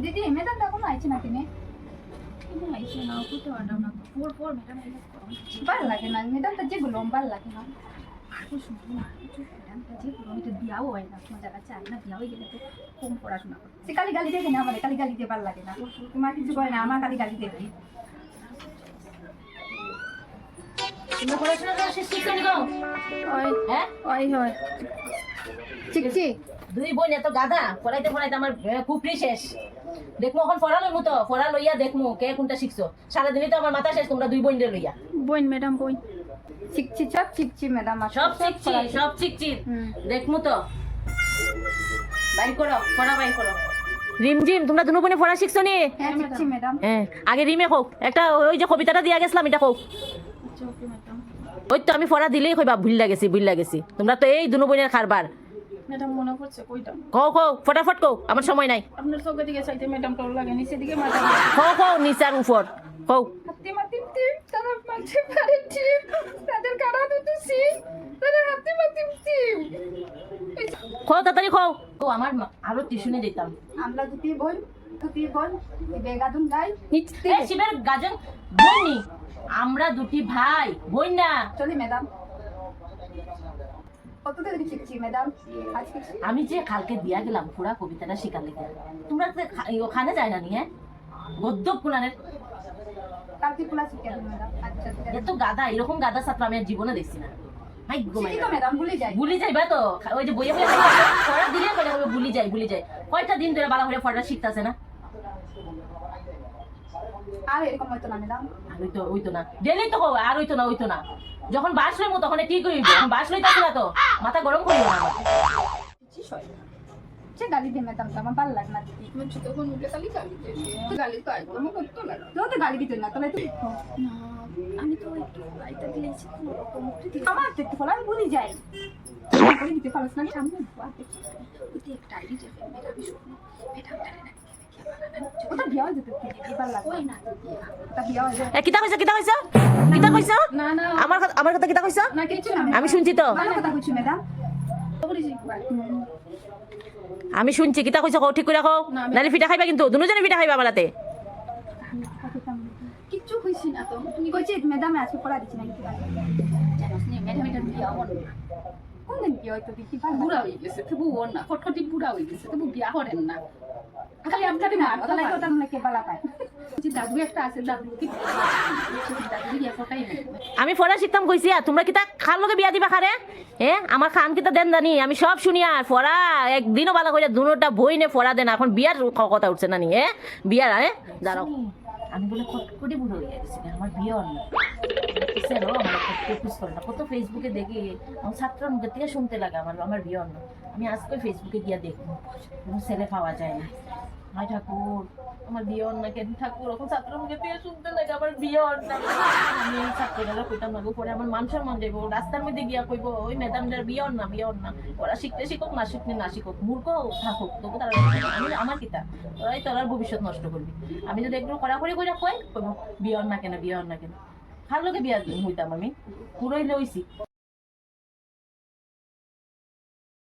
দিদি ম্যাডামটা কোনো আইছে না তিনি আইসে না করতে পারলাম না পর ম্যাডাম ভাল লাগে না ম্যাডামটা যেগুলো ভাল লাগে না আর শুনবো না ম্যাডামটা যে পুরোমিতে বিয়াও হয় না তোমার জায়গা চাই না বিয়া হয়ে গেলে তো কম পড়াশোনা করতে সে কালি গালি দেখে না আমাদের কালি গালি দিয়ে ভাল লাগে না তোমার কিছু করে না আমার কালি গালি দেবে তোমরা পড়াশোনা করে শেষ শিক্ষা নিগো ওই হ্যাঁ ওই হয় চিকচি দুই বোন এত গাধা পড়াইতে পড়াইতে আমার কুপড়ি শেষ দেখমু এখন পড়া লইমু তো পড়া লইয়া দেখমু কে কোনটা শিখছো সারাদিনই তো আমার মাথা শেষ তোমরা দুই বোন লইয়া বইন ম্যাডাম বইন চিকচি সব চিকচি ম্যাডাম সব শিখছি দেখমু তো বাইর করো পড়া বাইর করো রিমঝিম তোমরা দুনো বোনে পড়া শিখছো নি হ্যাঁ চিকচি ম্যাডাম হ্যাঁ আগে রিমে হোক একটা ওই যে কবিতাটা দিয়া গেছিলাম এটা হোক ওই তো আমি পড়া দিলেই কইবা ভুল লাগেছি তোমরা তো এই দুনো বোনের কারবার ম্যাডাম মনে করছে কইটা কও ফটাফট কও আমার সময় নাই আপনার চোখের দিকে চাইতে ম্যাডাম টল লাগে নিচের দিকে মাথা কও নিচার উপর কও হাতি মাতি টিম তারা মাঝে পারে টিম তাদের কাটা দুটো সিম তারা হাতি মাতি টিম কও তাড়াতাড়ি কও আমার আরো টিউশনে দিতাম আমরা দুটি বোন বেগাদুন গাই নিচতে এই শিবের গাজন বইনি আমরা দুটি ভাই বই না চলি ম্যাডাম কত থেকে চিকচি ম্যাডাম আজকে আমি যে কালকে দিয়া গেলাম পুরা কবিতাটা শিকার লেগে তোমরা ওখানে যায় না নি হ্যাঁ গদ্য পুরাণের কালকে ক্লাস শিখে ম্যাডাম আচ্ছা এত গাদা এরকম গাদা ছাত্র আমি আর জীবনে দেখছি না ভাই ঠিক তো ম্যাডাম ভুলে যাই যাইবা তো ওই যে বইয়ে বইয়ে পড়া দিলে কইলে হবে ভুলি যাই কয়টা দিন ধরে বালা করে পড়া শিখতাছে না আর এরকম হয়তো না ম্যাডাম আর ওই তো না ডেলি তো কও আর ওই তো না যখন বাস লইমু তখন ঠিক হইব এখন বাস লইতাছি না তো মাথা গরম করিও না আমার। সে গালি দিয়ে ম্যাডাম তো আমার ভালো লাগে না দিদি তুমি ছোট বোন উঠে খালি গালি দিতে গালি তো আইতো আমার করতো না তো তো গালি দিতে না তাহলে তুই না আমি তো একটু আইতা দিলেছি আমার তো একটু ফল আমি ভুলে যাই বলে দিতে পারছ না সামনে ওতে একটা আইডি যাবে ম্যাডাম শুনো ম্যাডাম জানে না ওটা বিয়া হয়ে যেতে দিদি ভালো লাগে ওই না ওটা বিয়া হয়ে যায় কিতা কইছো না না আমার কথা কিতা কইছো না কিছু না আমি শুনছি তো ভালো কথা কইছি ম্যাডাম বলেছি আমি শুনছি কিতা কইছো কও ঠিক করে কও নালে পিঠা খাইবা কিন্তু দুজনে পিঠা খাইবা আমালাতে কিচ্ছু হইছি না তো তুমি কইছি ম্যাডাম আজকে পড়া দিছি না কি জানোস নি ম্যাডাম এটা বিয়া হল কোন দিন বিয়া হইতো দিদি ভালো বুড়া হয়ে গেছে তবু ওর না ফটফটি বুড়া হয়ে গেছে তবু বিয়া করেন না খালি আপনাকে ওটা লাগে ওটা মনে কে বালা পায় যে দাদু একটা আছে দাদু কি দাদু বিয়া ফটাই না আমি পড়া শিখতাম কইছি আর তোমরা কিতা খার লগে বিয়া দিবা খারে আমার খান কিতা দেন জানি আমি সব শুনি আর পড়া একদিনও ভালো করে দুটোটা বই নে পড়া দেন এখন বিয়ার কথা উঠছে না নি বিয়ার দাঁড়াও আমি বলে কটকটি বুড়ো হয়ে গেছি আমার বিয়ে হল না কত ফেসবুকে দেখি আমার ছাত্রের মুখের থেকে শুনতে লাগে আমার বিয়ে হল না আমি আজকে ফেসবুকে গিয়া দেখবো কোনো ছেলে পাওয়া যায় না হায় ঠাকুর আমার বিয়ে হল না কেন ঠাকুর ওরকম ছাত্রের মুখের থেকে শুনতে লাগে আমার বিয়ে হল না আমি ছাত্রীরা কইতাম না পরে আমার মান সম্মান দেবো রাস্তার মধ্যে গিয়া কইবো ওই ম্যাডামটার বিয়ে হল না ওরা শিখতে শিখুক না শিখুক মূর্খ থাকুক তবু তারা আমি আমার কিতা ওরাই তোর ভবিষ্যৎ নষ্ট করবি আমি যদি এগুলো কড়াকড়ি করে কই বিয়ে হল না কেন ভালো লোকে বিয়া হইতাম আমি পুরোই লইছি